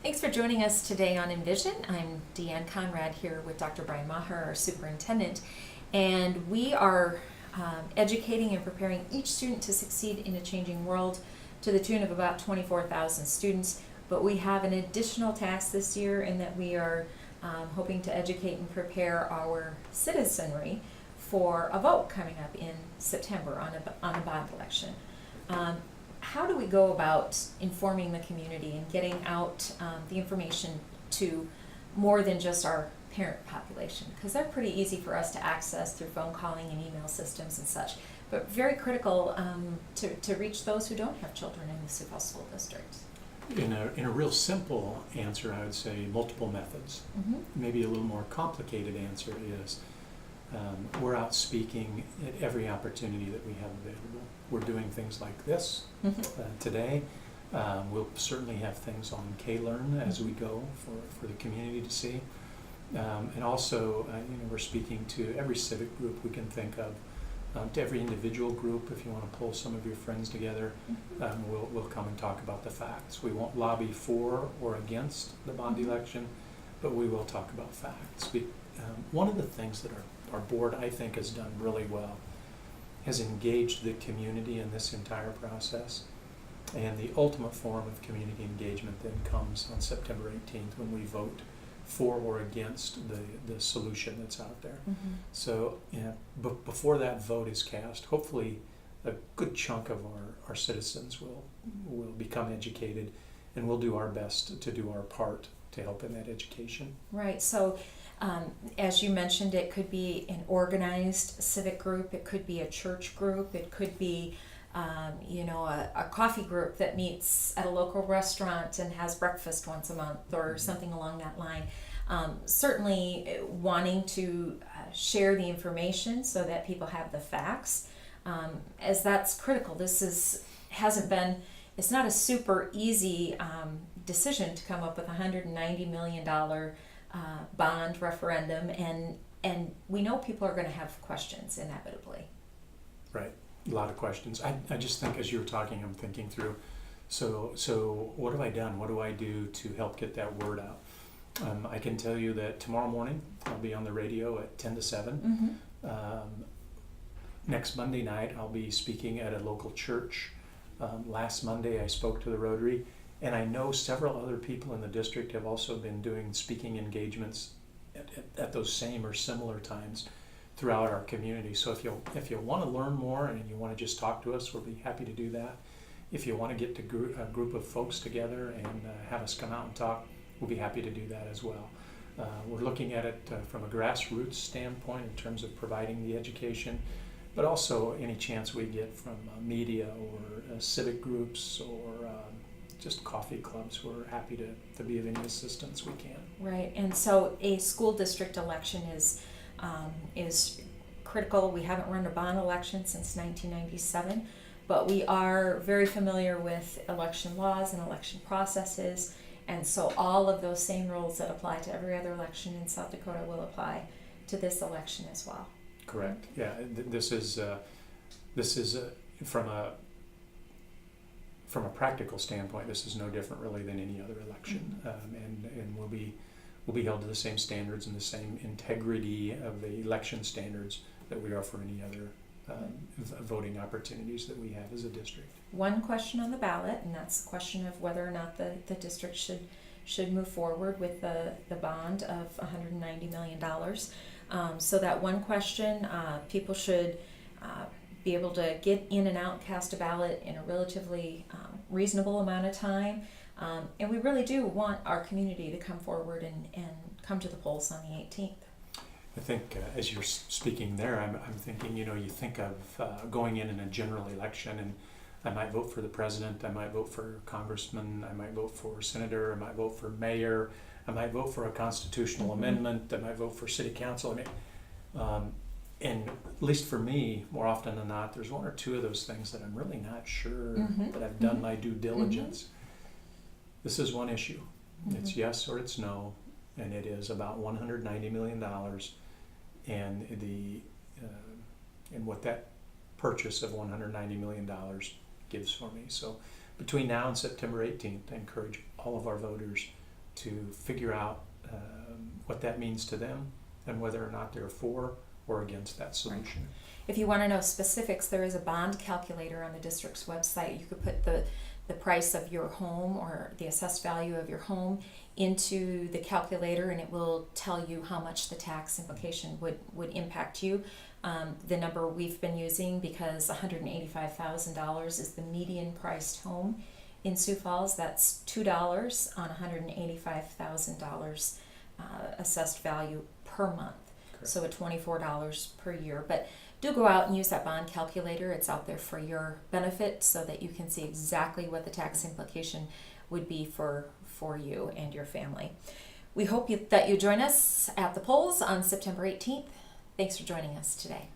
Thanks for joining us today on Envision. I'm Deanne Conrad here with Dr. Brian Maher, our superintendent, and we are educating and preparing each student to succeed in a changing world to the tune of about 24,000 students. But we have an additional task this year in that we are hoping to educate and prepare our citizenry for a vote coming up in September on a bond election. How do we go about informing the community and getting out the information to more than just our parent population? Because they're pretty easy for us to access through phone calling and email systems and such, but very critical to reach those who don't have children in the Sioux Falls School District. In a real simple answer, I would say multiple methods. Maybe a little more complicated answer is we're out speaking at every opportunity that we have available. We're doing things like this today. We'll certainly have things on K-Learn as we go for the community to see. And also, we're speaking to every civic group we can think of, to every individual group. If you want to pull some of your friends together, we'll come and talk about the facts. We won't lobby for or against the bond election, but we will talk about facts. One of the things that our board, I think, has done really well has engaged the community in this entire process. And the ultimate form of community engagement then comes on September 18th when we vote for or against the solution that's out there. So before that vote is cast, hopefully a good chunk of our citizens will become educated, and we'll do our best to do our part to help in that education. Right. So as you mentioned, it could be an organized civic group, it could be a church group, it could be a coffee group that meets at a local restaurant and has breakfast once a month or something along that line. Certainly wanting to share the information so that people have the facts, as that's critical. It's not a super easy decision to come up with $190 million bond referendum, and we know people are going to have questions inevitably. Right. A lot of questions. I just think as you were talking, I'm thinking through, so what have I done? What do I do to help get that word out? I can tell you that tomorrow morning I'll be on the radio at 10 to 7. Next Monday night I'll be speaking at a local church. Last Monday I spoke to the Rotary, and I know several other people in the district have also been doing speaking engagements at those same or similar times throughout our community. So if you want to learn more and you want to just talk to us, we'll be happy to do that. If you want to get a group of folks together and have us come out and talk, we'll be happy to do that as well. We're looking at it from a grassroots standpoint in terms of providing the education, but also any chance we get from media or civic groups or just coffee clubs. We're happy to be of any assistance we can. Right, and so a school district election is critical. We haven't run a bond election since 1997, but we are very familiar with election laws and election processes, and so all of those same rules that apply to every other election in South Dakota will apply to this election as well. Correct. Yeah, this is from a practical standpoint, this is no different really than any other election, and we'll be held to the same standards and the same integrity of the election standards that we are for any other voting opportunities that we have as a district. One question on the ballot, and that's the question of whether or not the district should move forward with the bond of $190 million. So that one question, people should be able to get in and out, cast a ballot in a relatively reasonable amount of time. And we really do want our community to come forward and come to the polls on the 18th. I think as you're speaking there, I'm thinking, you think of going in a general election, and I might vote for the president, I might vote for congressman, I might vote for senator, I might vote for mayor, I might vote for a constitutional amendment, I might vote for city council. And at least for me, more often than not, there's one or two of those things that I'm really not sure that I've done my due diligence. This is one issue. It's yes or it's no, and it is about $190 million, and and what that purchase of $190 million gives for me. So between now and September 18th, I encourage all of our voters to figure out what that means to them and whether or not they're for or against that solution. If you want to know specifics, there is a bond calculator on the district's website. You could put the price of your home or the assessed value of your home into the calculator, and it will tell you how much the tax implication would impact you. The number we've been using, because $185,000 is the median priced home in Sioux Falls, that's $2 on $185,000 assessed value per month. Correct. So at $24 per year. But do go out and use that bond calculator. It's out there for your benefit so that you can see exactly what the tax implication would be for you and your family. We hope that you join us at the polls on September 18th. Thanks for joining us today.